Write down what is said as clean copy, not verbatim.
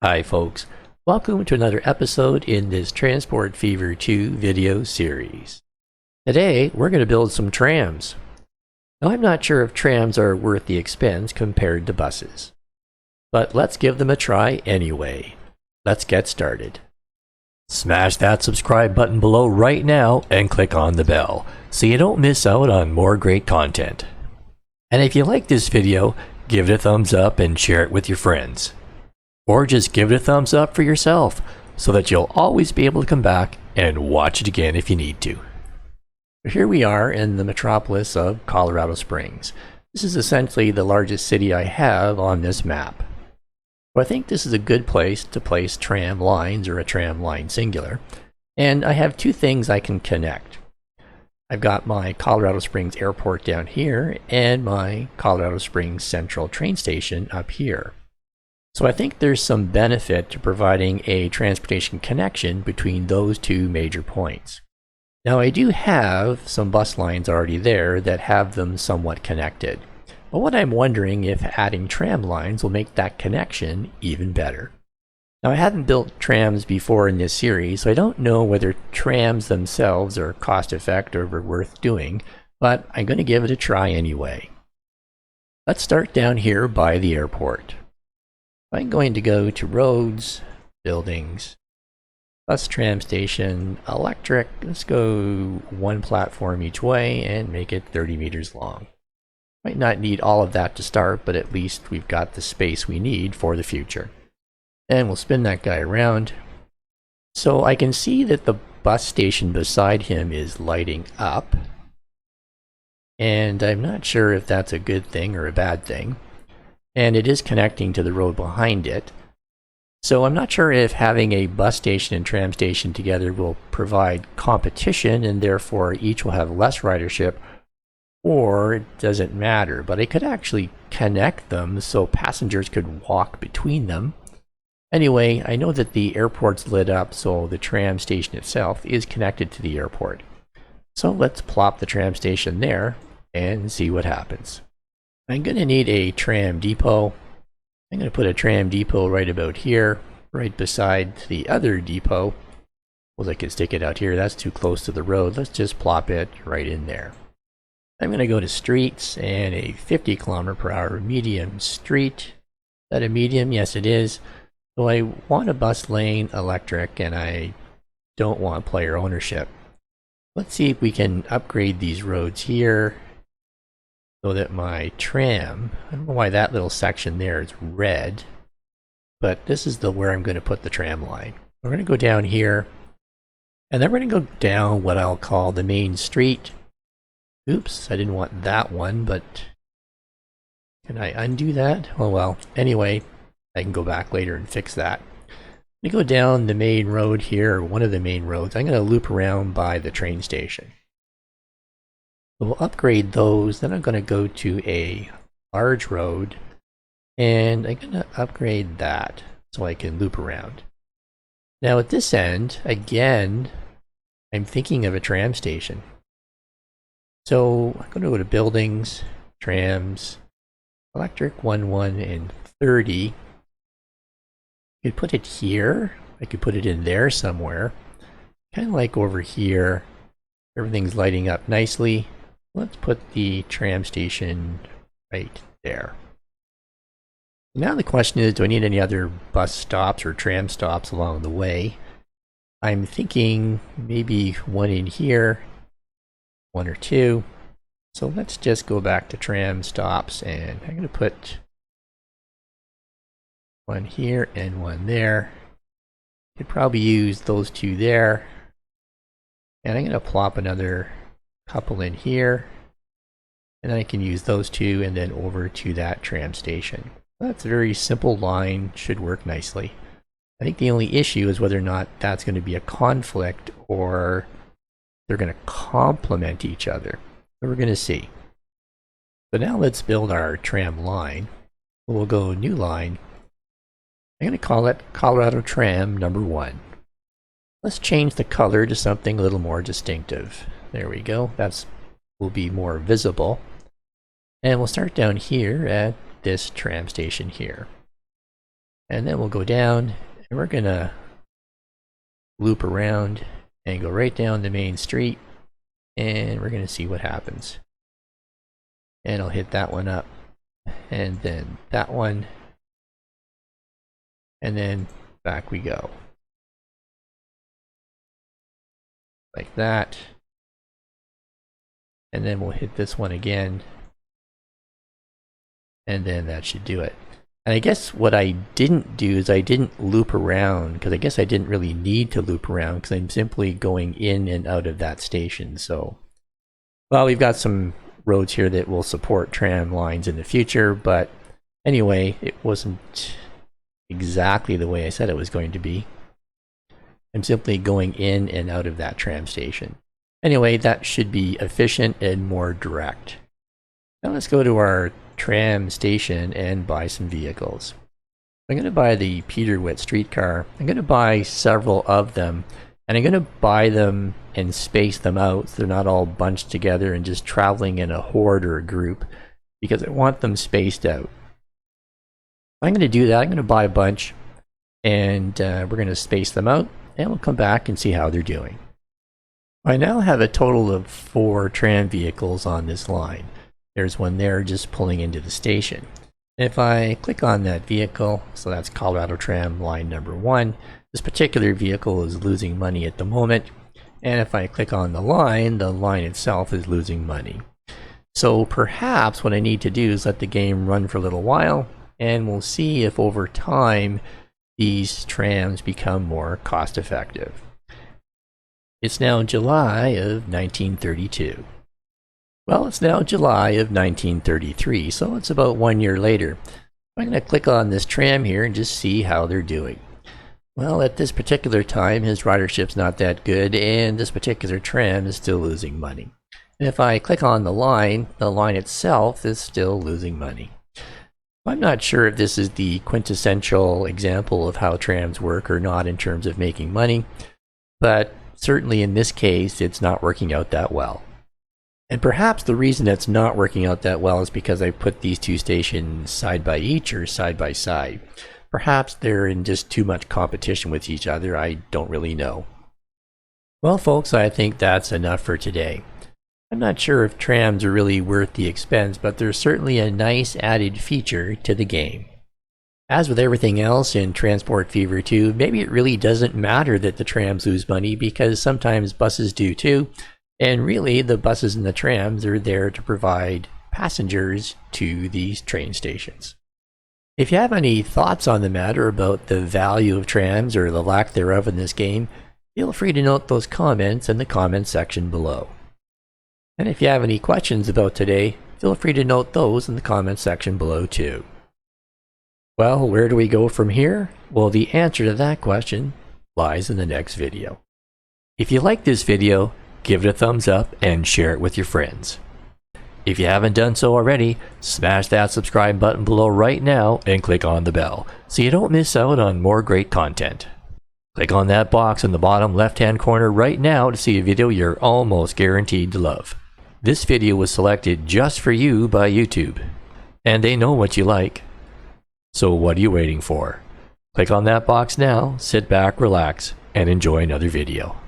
Hi folks, welcome to another episode in this Transport Fever 2 video series. Today we're going to build some trams. Now I'm not sure if trams are worth the expense compared to buses, but let's give them a try anyway. Let's get started. Smash that subscribe button below right now and click on the bell so you don't miss out on more great content. And if you like this video, give it a thumbs up and share it with your friends. Or just give it a thumbs up for yourself so that you'll always be able to come back and watch it again if you need to. Here we are in the metropolis of Colorado Springs. This is essentially the largest city I have on this map. So I think this is a good place to place tram lines, or a tram line singular. And I have two things I can connect. I've got my Colorado Springs Airport down here and my Colorado Springs Central train station up here. So I think there's some benefit to providing a transportation connection between those two major points. Now I do have some bus lines already there that have them somewhat connected, but what I'm wondering if adding tram lines will make that connection even better. Now I haven't built trams before in this series, so I don't know whether trams themselves are cost effective or worth doing, but I'm going to give it a try anyway. Let's start down here by the airport. I'm going to go to roads, buildings, bus tram station, electric. Let's go one platform each way and make it 30 meters long. Might not need all of that to start, but at least we've got the space we need for the future. And we'll spin that guy around. So I can see that the bus station beside him is lighting up. And I'm not sure if that's a good thing or a bad thing. And it is connecting to the road behind it. So I'm not sure if having a bus station and tram station together will provide competition and therefore each will have less ridership, or it doesn't matter, but I could actually connect them so passengers could walk between them. Anyway, I know that the airport's lit up, so the tram station itself is connected to the airport. So let's plop the tram station there and see what happens. I'm going to need a tram depot. I'm going to put a tram depot right about here, right beside the other depot. Well, I could stick it out here. That's too close to the road. Let's just plop it right in there. I'm going to go to streets and a 50 km/h medium street. Is that a medium? Yes, it is. So I want a bus lane electric and I don't want player ownership. Let's see if we can upgrade these roads here, so that my tram, I don't know why that little section there is red, but this is where I'm going to put the tram line. We're going to go down here, and then we're going to go down what I'll call the main street. Oops, I didn't want that one, but can I undo that? Oh well, anyway, I can go back later and fix that. I'm going to go down the main road here, or one of the main roads. I'm going to loop around by the train station. We'll upgrade those, then I'm going to go to a large road, and I'm going to upgrade that so I can loop around. Now at this end, again, I'm thinking of a tram station. So I'm going to go to buildings, trams, electric 1, 1, and 30. I could put it here. I could put it in there somewhere. Kind of like over here. Everything's lighting up nicely. Let's put the tram station right there. Now the question is, do I need any other bus stops or tram stops along the way? I'm thinking maybe one in here, one or two. So let's just go back to tram stops, and I'm going to put one here and one there. Could probably use those two there. And I'm going to plop another couple in here, and I can use those two and then over to that tram station. That's a very simple line, should work nicely. I think the only issue is whether or not that's going to be a conflict or they're going to complement each other. So we're going to see. So now let's build our tram line. We'll go new line. I'm going to call it Colorado Tram number 1. Let's change the color to something a little more distinctive. There we go. That will be more visible. And we'll start down here at this tram station here. And then we'll go down, and we're gonna loop around and go right down the main street, and we're gonna see what happens. And I'll hit that one up, and then that one, and then back we go. Like that. And then we'll hit this one again, and then that should do it. And I guess what I didn't do is I didn't loop around, because I guess I didn't really need to loop around because I'm simply going in and out of that station. So, well, we've got some roads here that will support tram lines in the future, but anyway, it wasn't exactly the way I said it was going to be. I'm simply going in and out of that tram station. Anyway, that should be efficient and more direct. Now let's go to our tram station and buy some vehicles. I'm going to buy the Peterwitt streetcar. I'm going to buy several of them, and I'm going to buy them and space them out so they're not all bunched together and just traveling in a horde or a group, because I want them spaced out. I'm going to do that. I'm going to buy a bunch, and we're going to space them out, and we'll come back and see how they're doing. I now have a total of 4 tram vehicles on this line. There's one there just pulling into the station. If I click on that vehicle, so that's Colorado Tram line number 1, this particular vehicle is losing money at the moment. And if I click on the line itself is losing money. So perhaps what I need to do is let the game run for a little while, and we'll see if over time these trams become more cost effective. It's now July of 1932. Well, it's now July of 1933, so it's about 1 year later. I'm going to click on this tram here and just see how they're doing. Well, at this particular time, his ridership's not that good, and this particular tram is still losing money. And if I click on the line itself is still losing money. I'm not sure if this is the quintessential example of how trams work or not in terms of making money, but certainly in this case, it's not working out that well. And perhaps the reason it's not working out that well is because I put these 2 stations side by each or side by side. Perhaps they're in just too much competition with each other. I don't really know. Well, folks, I think that's enough for today. I'm not sure if trams are really worth the expense, but they're certainly a nice added feature to the game. As with everything else in Transport Fever 2, maybe it really doesn't matter that the trams lose money, because sometimes buses do too, and really the buses and the trams are there to provide passengers to these train stations. If you have any thoughts on the matter about the value of trams or the lack thereof in this game, feel free to note those comments in the comments section below. And if you have any questions about today, feel free to note those in the comments section below too. Well, where do we go from here? Well, the answer to that question lies in the next video. If you like this video, give it a thumbs up and share it with your friends. If you haven't done so already, smash that subscribe button below right now and click on the bell so you don't miss out on more great content. Click on that box in the bottom left-hand corner right now to see a video you're almost guaranteed to love. This video was selected just for you by YouTube, and they know what you like. So what are you waiting for? Click on that box now, sit back, relax, and enjoy another video.